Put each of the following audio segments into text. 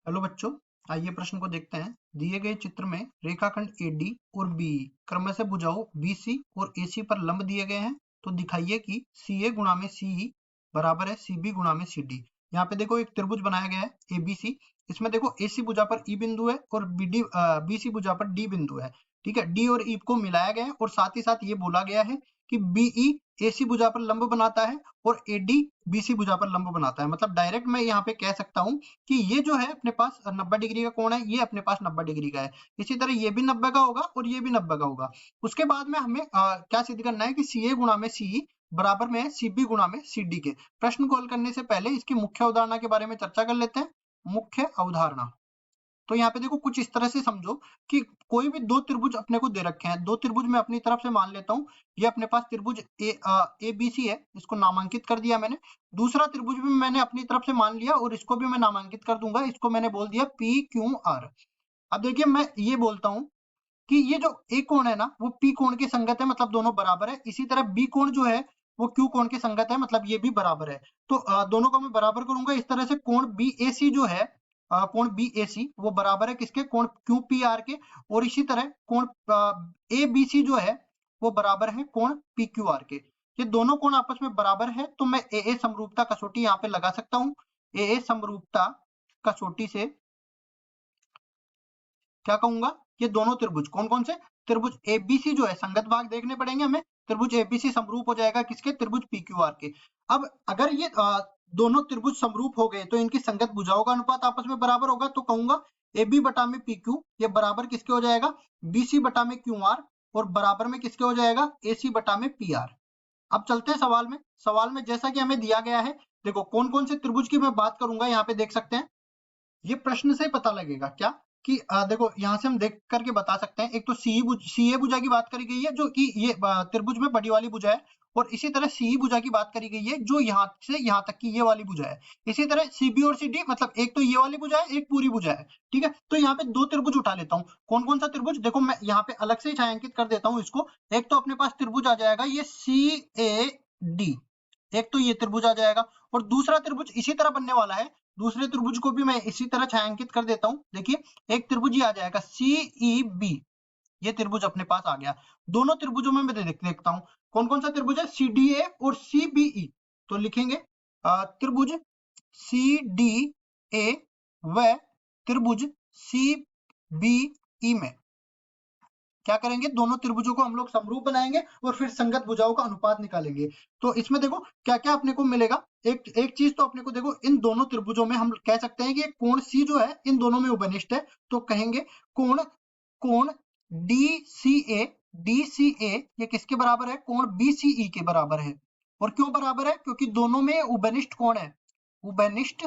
Hello बच्चों, आइए प्रश्न को देखते हैं। दिए गए चित्र में रेखाखंड AD और BE क्रमशः भुजाओं BC और AC पर लंब दिए गए हैं। तो दिखाइए कि CA गुणा में CE बराबर है CB गुणा में CD। यहाँ पे देखो एक त्रिभुज बनाया गया है ABC। इसमें देखो AC भुजा पर E बिंदु है और BC भुजा पर D बिंदु है। ठीक है, D और E को मिलाया गया है और साथ ही साथ ये बोला गया है कि BE AC भुजा पर लंब बनाता है और AD BC भुजा पर लंब बनाता है। मतलब डायरेक्ट मैं यहाँ पे कह सकता हूँ कि ये जो है अपने पास 90 डिग्री का कोण है, ये अपने पास 90 डिग्री का है। इसी तरह ये भी 90 का होगा और ये भी 90 का होगा। उसके बाद में हमें क्या सिद्ध करना है कि CA गुणा में CE बराबर में है CB गुणा में CD के। प्रश्न को हल करने से पहले इसकी मुख्य अवधारणा के बारे में चर्चा कर लेते हैं। मुख्य अवधारणा, तो यहाँ पे देखो कुछ इस तरह से समझो कि कोई भी दो त्रिभुज अपने को दे रखे हैं। दो त्रिभुज मैं अपनी तरफ से मान लेता हूँ। ये अपने पास त्रिभुज ABC है, इसको नामांकित कर दिया मैंने। दूसरा त्रिभुज भी मैंने अपनी तरफ से मान लिया और इसको भी मैं नामांकित कर दूंगा। इसको मैंने बोल दिया PQR। अब देखिए मैं ये बोलता हूँ कि ये जो A कोण है ना वो P कोण के संगत है, मतलब दोनों बराबर है। इसी तरह B कोण जो है वो Q कोण के संगत है, मतलब ये भी बराबर है। तो दोनों को मैं बराबर करूंगा। इस तरह से कोण BAC जो है, कोण BAC वो बराबर है किसके, कोण QPR के। और इसी तरह कोण ABC जो है वो बराबर है कोण PQR के। ये दोनों कोण आपस में बराबर है, तो मैं AA समरूपता कसौटी यहाँ पे लगा सकता हूँ। AA समरूपता कसौटी से क्या कहूंगा, ये दोनों त्रिभुज कौन कौन से, त्रिभुज ABC जो है, संगत भाग देखने पड़ेंगे हमें। त्रिभुज ABC समरूप हो जाएगा किसके, त्रिभुज PQR के। अब अगर ये दोनों त्रिभुज समरूप हो गए तो इनकी संगत भुजाओं का अनुपात आपस में बराबर होगा। तो कहूंगा AB बटा में PQ ये बराबर किसके हो जाएगा, BC बटा में QR, और बराबर में किसके हो जाएगा, AC बटा में PR। अब चलते हैं सवाल में। सवाल में जैसा कि हमें दिया गया है, देखो कौन कौन से त्रिभुज की मैं बात करूंगा, यहाँ पे देख सकते हैं। ये प्रश्न से पता लगेगा क्या कि देखो यहाँ से हम देख करके बता सकते हैं। एक तो CA भुजा की बात करी गई है जो कि ये त्रिभुज में बड़ी वाली भुजा है, और इसी तरह CE भुजा की बात करी गई है जो यहाँ से यहाँ तक की ये वाली भुजा है। इसी तरह CB और CD, मतलब एक तो ये वाली भुजा है, एक पूरी भुजा है। ठीक है, तो यहाँ पे दो त्रिभुज उठा लेता हूँ। कौन कौन सा त्रिभुज, देखो मैं यहाँ पे अलग से छायांकित कर देता हूँ इसको। एक तो अपने पास त्रिभुज आ जाएगा ये CAD, एक तो ये त्रिभुज आ जाएगा, और दूसरा त्रिभुज इसी तरह बनने वाला है। दूसरे त्रिभुज को भी मैं इसी तरह छायांकित कर देता हूँ। देखिए एक त्रिभुज ये आ जाएगा CEB, ये त्रिभुज अपने पास आ गया। दोनों त्रिभुजों में मैं देखता हूँ कौन कौन सा त्रिभुज है, CDA और CBE। तो लिखेंगे त्रिभुज CDA व त्रिभुज CBE में क्या करेंगे, दोनों त्रिभुजों को हम लोग समरूप बनाएंगे और फिर संगत भुजाओं का अनुपात निकालेंगे। तो इसमें देखो क्या क्या अपने को मिलेगा। एक चीज तो अपने को देखो, इन दोनों त्रिभुजों में हम कह सकते हैं कि कोण C जो है इन दोनों में उपनिष्ठ है। तो कहेंगे कोण कोण DCA ये किसके बराबर है, कोण BCE के बराबर है। और क्यों बराबर है, क्योंकि दोनों में उपनिष्ठ कोण है, उपनिष्ठ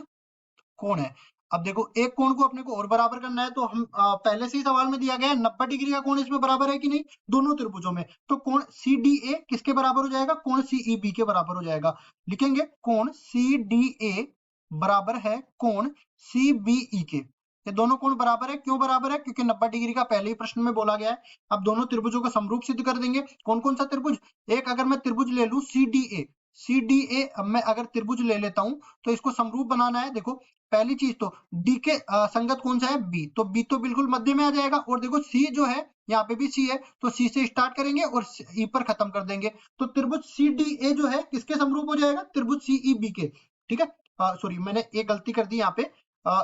कोण है। अब देखो एक कोण को अपने को और बराबर करना है, तो हम पहले से ही सवाल में दिया गया है 90 डिग्री का कोण इसमें बराबर है कि नहीं, दोनों त्रिभुजों में। तो कोण CDA किसके बराबर हो जाएगा, कोण CEB के बराबर हो जाएगा। लिखेंगे कोण CDA बराबर है कोण CBE के। ये दोनों कोण बराबर है, क्यों बराबर है, क्योंकि 90 डिग्री का पहले ही प्रश्न में बोला गया है। अब दोनों त्रिभुजों को समरूप सिद्ध कर देंगे। कौन कौन सा त्रिभुज, एक अगर मैं त्रिभुज ले लूं CDA, अब मैं अगर त्रिभुज ले लेता हूं तो इसको समरूप बनाना है। देखो पहली चीज तो डी के संगत कौन सा है, बी, तो बी तो बिल्कुल मध्य में आ जाएगा। और देखो सी जो है यहाँ पे भी सी है, तो सी से स्टार्ट करेंगे और ई पर खत्म कर देंगे। तो त्रिभुज सी डी ए जो है किसके समरूप हो जाएगा, त्रिभुज सी ई बी के। ठीक है, सॉरी मैंने एक गलती कर दी यहाँ पे।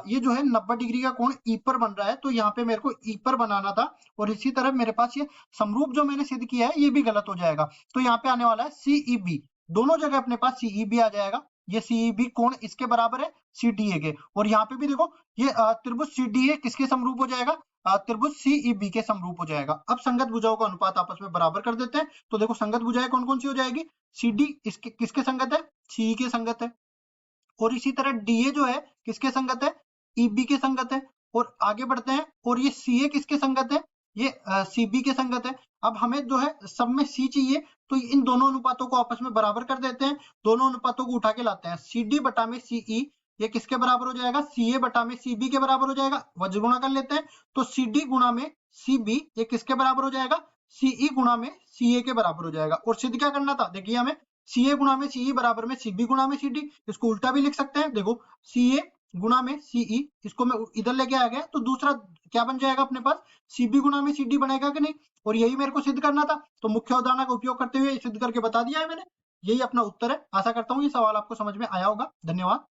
ये जो है 90 डिग्री का कोण ई पर बन रहा है, तो यहाँ पे मेरे को ई पर बनाना था। और इसी तरह मेरे पास ये समरूप जो मैंने सिद्ध किया है ये भी गलत हो जाएगा। तो यहाँ पे आने वाला है CEB, दोनों जगह अपने पास CEB आ जाएगा। ये CEB कोण इसके बराबर है CDA के। और यहाँ पे भी देखो ये त्रिभुज CDA किसके समरूप हो जाएगा, त्रिभुज CEB के समरूप हो जाएगा। अब संगत भुजाओं का अनुपात आपस में बराबर कर देते हैं। तो देखो संगत भुजाएं कौन कौन सी हो जाएगी, CD इसके किसके संगत है, CE के संगत है। और इसी तरह DA जो है किसके संगत है, EB के संगत है। और आगे बढ़ते हैं, और ये CA किसके संगत है, ये CB के संगत है। अब हमें जो है सब में C चाहिए, तो इन दोनों अनुपातों को आपस में बराबर कर देते हैं। दोनों अनुपातों को उठा के लाते हैं, CD बटा में CE ये किसके बराबर हो जाएगा, CA बटा में CB के बराबर हो जाएगा। वज्र गुणा कर लेते हैं, तो CD गुणा में CB ये किसके बराबर हो जाएगा, CE गुणा में CA के बराबर हो जाएगा। और सिद्ध क्या करना था, देखिए हमें CA गुणा में CE बराबर में CB गुणा में CD, इसको उल्टा भी लिख सकते हैं। देखो CA गुणा में सीई, इसको मैं इधर लेके आ गया तो दूसरा क्या बन जाएगा अपने पास, सीबी गुणा में सीडी बनेगा कि नहीं, और यही मेरे को सिद्ध करना था, तो मुख्य अवधारणा का उपयोग करते हुए सिद्ध करके बता दिया है मैंने। यही अपना उत्तर है। आशा करता हूँ ये सवाल आपको समझ में आया होगा। धन्यवाद।